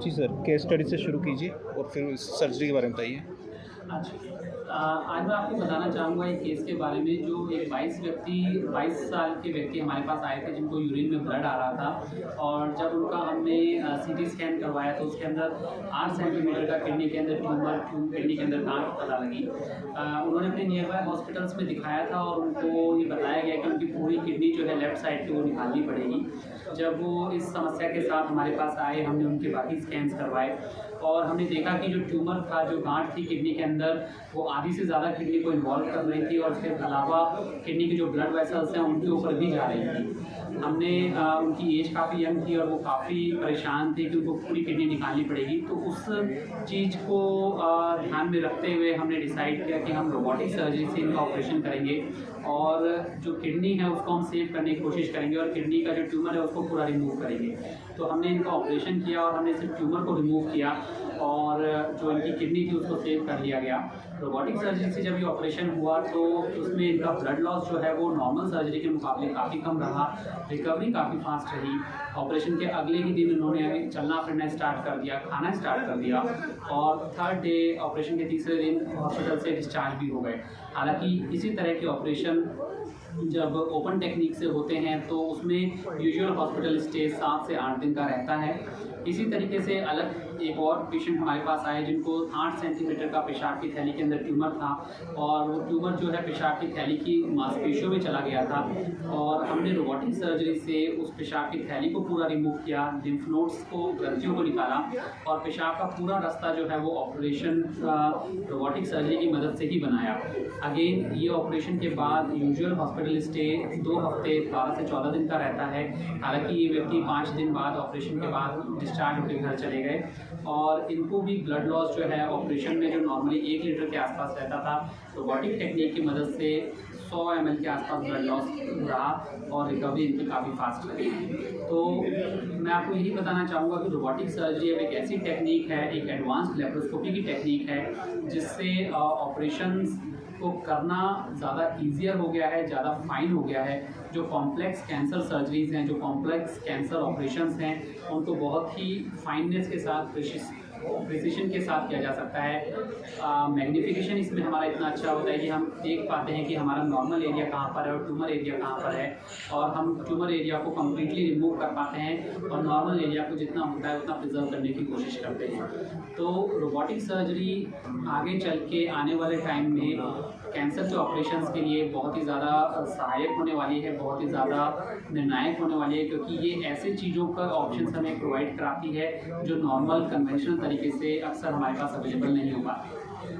जी sir, case study से शुरू कीजिए और फिर सर्जरी के बारे में बताइए। अच्छा। आज मैं आपको बताना चाहूँगा एक केस के बारे में, जो एक 22 साल के व्यक्ति हमारे पास आए थे, जिनको यूरिन में ब्लड आ रहा था। और जब उनका हमने सीटी स्कैन करवाया तो उसके अंदर 8 सेंटीमीटर का किडनी के अंदर किडनी के अंदर गांठ पता लगी। उन्होंने अपने नियर बाय हॉस्पिटल्स में दिखाया था और उनको ये बताया गया कि उनकी पूरी किडनी जो है लेफ़्ट साइड की वो निकालनी पड़ेगी। जब वो इस समस्या के साथ हमारे पास आए, हमने उनके बाकी स्कैन्स करवाए और हमने देखा कि जो ट्यूमर था, जो गांठ थी किडनी के अंदर, वो आधी से ज़्यादा किडनी को इन्वॉल्व कर रही थी और उसके अलावा किडनी के जो ब्लड वेसल्स हैं उनके ऊपर भी जा रही थी। हमने उनकी एज काफ़ी यंग थी और वो काफ़ी परेशान थे कि उनको पूरी किडनी निकालनी पड़ेगी। तो उस चीज़ को ध्यान में रखते हुए हमने डिसाइड किया कि हम रोबोटिक सर्जरी से इनका ऑपरेशन करेंगे और जो किडनी है उसको हम सेव करने की कोशिश करेंगे और किडनी का जो ट्यूमर है उसको पूरा रिमूव करेंगे। तो हमने इनका ऑपरेशन किया और हमने सिर्फ ट्यूमर को रिमूव किया और जो इनकी किडनी थी उसको सेव कर लिया गया। रोबोटिक सर्जरी से जब ये ऑपरेशन हुआ तो उसमें इनका ब्लड लॉस जो है वो नॉर्मल सर्जरी के मुकाबले काफ़ी कम रहा, रिकवरी काफ़ी फास्ट रही। ऑपरेशन के अगले ही दिन इन्होंने चलना फिरना स्टार्ट कर दिया, खाना स्टार्ट कर दिया और थर्ड डे ऑपरेशन के तीसरे दिन हॉस्पिटल से डिस्चार्ज भी हो गए। हालांकि इसी तरह के ऑपरेशन जब ओपन टेक्निक से होते हैं तो उसमें यूजुअल हॉस्पिटल स्टे 7 से 8 दिन का रहता है। इसी तरीके से अलग एक और पेशेंट हमारे पास आए जिनको 8 सेंटीमीटर का पेशाब की थैली के अंदर ट्यूमर था और वो ट्यूमर जो है पेशाब की थैली की मांसपेशियों में चला गया था और हमने रोबोटिक सर्जरी से उस पेशाब की थैली को पूरा रिमूव किया, लिम्फ नोड्स को, ग्रंथियों को निकाला और पेशाब का पूरा रास्ता जो है वो ऑपरेशन रोबोटिक सर्जरी की मदद से ही बनाया। अगेन ये ऑपरेशन के बाद यूजुअल हॉस्पिटल स्टे 2 हफ्ते 12 से 14 दिन का रहता है। हालांकि ये व्यक्ति 5 दिन बाद ऑपरेशन के बाद डिस्चार्ज होकर घर चले गए और इनको भी ब्लड लॉस जो है ऑपरेशन में जो नॉर्मली 1 लीटर के आसपास रहता था, रोबोटिक टेक्निक की मदद से 100 ml के आसपास ब्लड लॉस रहा और रिकवरी इनकी काफ़ी फास्ट रही। तो मैं आपको यही बताना चाहूँगा कि रोबोटिक सर्जरी अब एक ऐसी टेक्निक है, एक एडवांस्ड लेप्रोस्कोपी की टेक्निक है जिससे ऑपरेशंस को करना ज़्यादा ईजियर हो गया है, ज़्यादा फाइन हो गया है। जो कॉम्प्लेक्स कैंसर सर्जरीज़ हैं, जो कॉम्प्लेक्स कैंसर ऑपरेशंस हैं, उनको बहुत ही फाइननेस के साथ, प्रिसिशन के साथ किया जा सकता है। मैग्नीफिकेशन इसमें हमारा इतना अच्छा होता है कि हम देख पाते हैं कि हमारा नॉर्मल एरिया कहाँ पर है और ट्यूमर एरिया कहाँ पर है और हम ट्यूमर एरिया को कम्प्लीटली रिमूव कर पाते हैं और नॉर्मल एरिया को जितना होता है उतना प्रिजर्व करने की कोशिश करते हैं। तो रोबोटिक सर्जरी आगे चल के आने वाले टाइम में कैंसर के ऑपरेशंस के लिए बहुत ही ज़्यादा सहायक होने वाली है, बहुत ही ज़्यादा निर्णायक होने वाली है, क्योंकि ये ऐसे चीज़ों का ऑप्शन हमें प्रोवाइड कराती है जो नॉर्मल कन्वेंशनल तरीके से अक्सर हमारे पास अवेलेबल नहीं हो पाती।